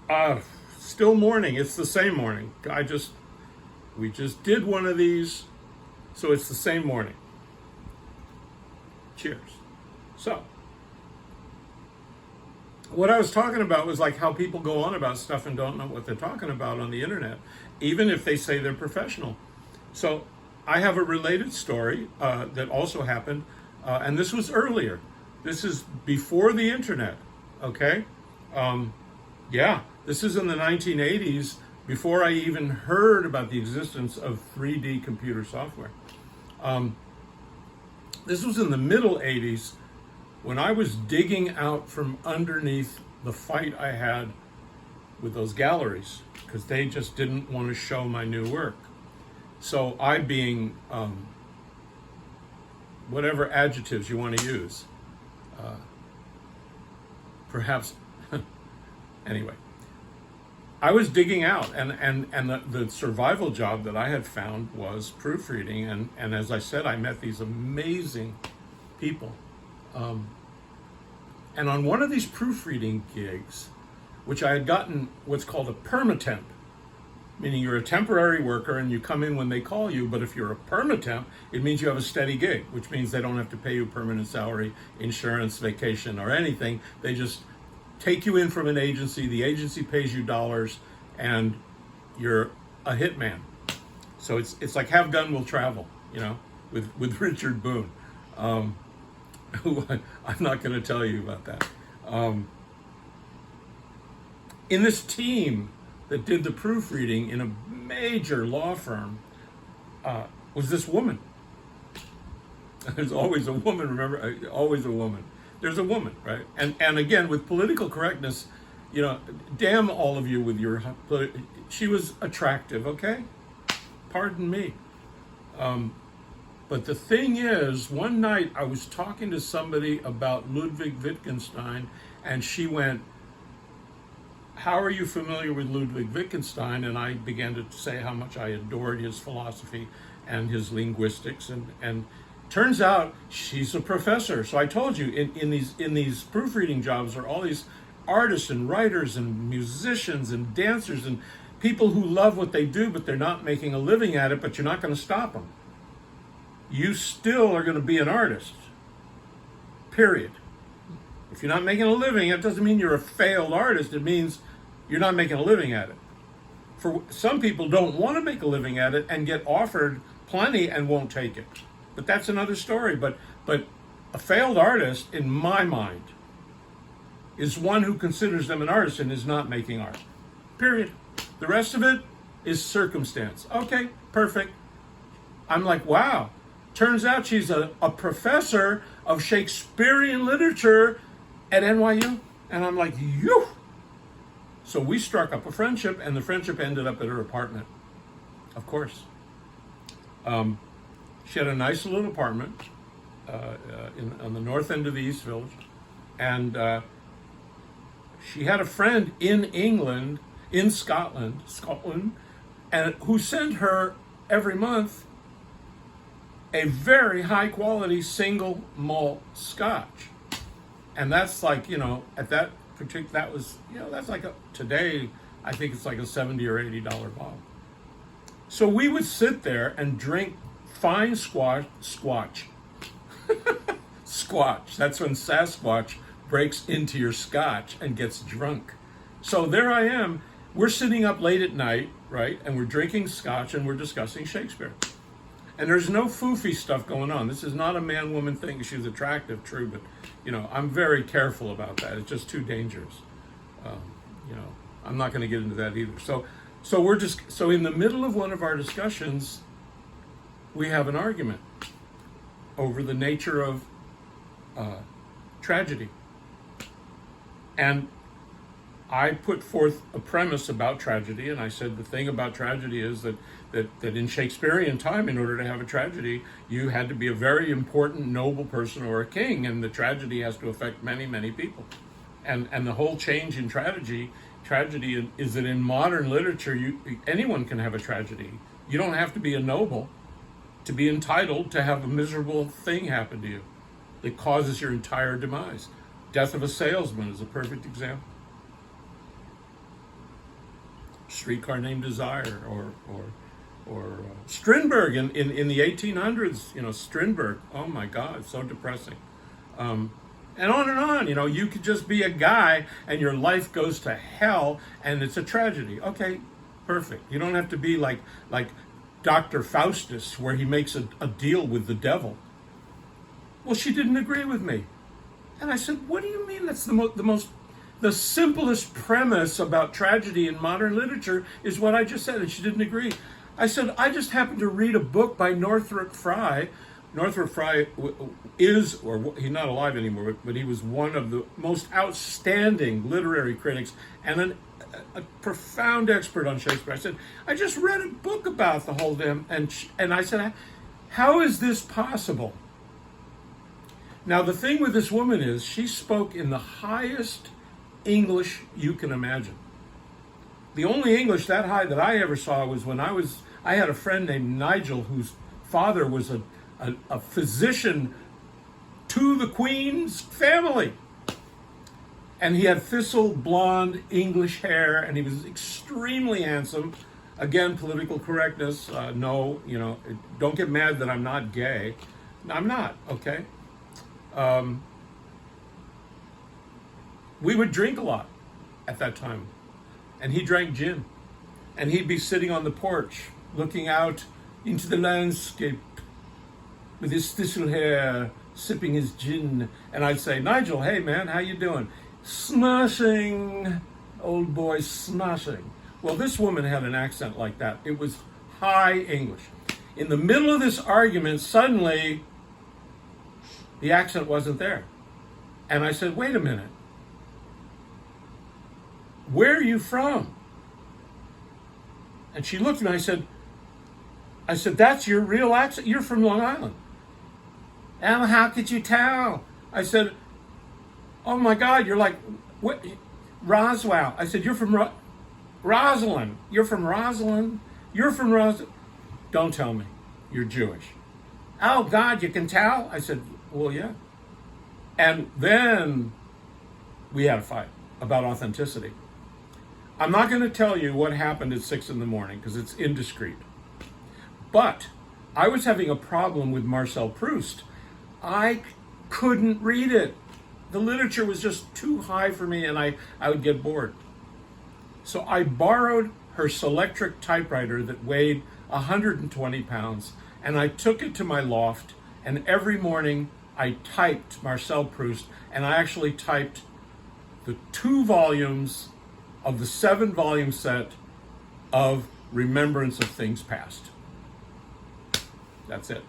Uh, Still morning. It's the same morning. We just did one of these, so it's the same morning. Cheers. So, what I was talking about was like how people go on about stuff and don't know what they're talking about on the internet, even if they say they're professional. So, I have a related story that also happened, and this was earlier. This is before the internet, okay? Yeah, this is in the 1980s, before I even heard about the existence of 3D computer software. This was in the middle 80s when I was digging out from underneath the fight I had with those galleries because they just didn't want to show my new work. So I being whatever adjectives you want to use, perhaps, anyway, I was digging out, and the survival job that I had found was proofreading, and as I said, I met these amazing people. And on one of these proofreading gigs, which I had gotten what's called a permatemp, meaning you're a temporary worker and you come in when they call you, but if you're a permatemp, it means you have a steady gig, which means they don't have to pay you permanent salary, insurance, vacation, or anything. They just take you in from an agency, the agency pays you dollars, and you're a hitman. So it's like Have Gun Will Travel, with Richard Boone. Who I'm not going to tell you about that. In this team that did the proofreading in a major law firm was this woman. There's always a woman, remember? Always a woman. There's a woman, right? And again, with political correctness, damn all of you with your... She was attractive, okay? Pardon me. But the thing is, one night I was talking to somebody about Ludwig Wittgenstein, and she went, "How are you familiar with Ludwig Wittgenstein?" And I began to say how much I adored his philosophy and his linguistics, and turns out she's a professor. So I told you, in these proofreading jobs are all these artists and writers and musicians and dancers and people who love what they do, but they're not making a living at it, but you're not going to stop them. You still are going to be an artist, period. If you're not making a living, it doesn't mean you're a failed artist. It means you're not making a living at it. For some people don't want to make a living at it and get offered plenty and won't take it. But that's another story. But a failed artist, in my mind, is one who considers them an artist and is not making art, period. The rest of it is circumstance. Okay, perfect. I'm like, wow. Turns out she's a professor of Shakespearean literature at NYU. And I'm like, you. So we struck up a friendship, and the friendship ended up at her apartment, of course. She had a nice little apartment on the north end of the East Village. And she had a friend in England, in Scotland, and who sent her every month a very high quality single malt scotch. And that's like, at that particular, that was, that's like today, I think it's like a $70 or $80 bottle. So we would sit there and drink fine squash. Squatch. That's when Sasquatch breaks into your scotch and gets drunk. So there I am. We're sitting up late at night, right? And we're drinking scotch and we're discussing Shakespeare. And there's no foofy stuff going on. This is not a man-woman thing. She's attractive, true, but I'm very careful about that. It's just too dangerous. I'm not going to get into that either. So in the middle of one of our discussions, we have an argument over the nature of tragedy, and I put forth a premise about tragedy, and I said the thing about tragedy is that in Shakespearean time, in order to have a tragedy, you had to be a very important, noble person or a king, and the tragedy has to affect many, many people. And the whole change in tragedy is that in modern literature, anyone can have a tragedy. You don't have to be a noble to be entitled to have a miserable thing happen to you that causes your entire demise. Death of a Salesman is a perfect example. Streetcar Named Desire, or Strindberg in the 1800s. Strindberg. Oh my God, so depressing. And on and on. You could just be a guy and your life goes to hell and it's a tragedy. Okay, perfect. You don't have to be like Dr. Faustus, where he makes a deal with the devil. Well, she didn't agree with me. And I said, what do you mean? That's the simplest premise about tragedy in modern literature is what I just said. And she didn't agree. I said, I just happened to read a book by Northrop Frye. Northrop Frye is, or he's not alive anymore, but he was one of the most outstanding literary critics and a profound expert on Shakespeare. I said, I just read a book about the whole damn, and I said, how is this possible? Now, the thing with this woman is she spoke in the highest English you can imagine. The only English that high that I ever saw was when I had a friend named Nigel whose father was a physician to the Queen's family. And he had thistle blonde English hair, and he was extremely handsome. Again, political correctness. No, don't get mad that I'm not gay. I'm not, okay? We would drink a lot at that time. And he drank gin. And he'd be sitting on the porch, looking out into the landscape with his thistle hair, sipping his gin. And I'd say, Nigel, hey man, how you doing? Smashing, old boy, smashing. Well, this woman had an accent like that. It was high English. In the middle of this argument, suddenly, the accent wasn't there. And I said, wait a minute. Where are you from? And she looked at me and I said, that's your real accent? You're from Long Island. And how could you tell? I said, oh my God, you're like, what? Roswell. I said, you're from Rosalind. You're from Rosalind? You're from Rosalind? Don't tell me. You're Jewish. Oh God, you can tell? I said, well, yeah. And then we had a fight about authenticity. I'm not going to tell you what happened at 6 a.m. because it's indiscreet. But I was having a problem with Marcel Proust. I couldn't read it. The literature was just too high for me, and I would get bored. So I borrowed her Selectric typewriter that weighed 120 pounds, and I took it to my loft, and every morning I typed Marcel Proust, and I actually typed the 2 volumes of the 7-volume set of Remembrance of Things Past. That's it.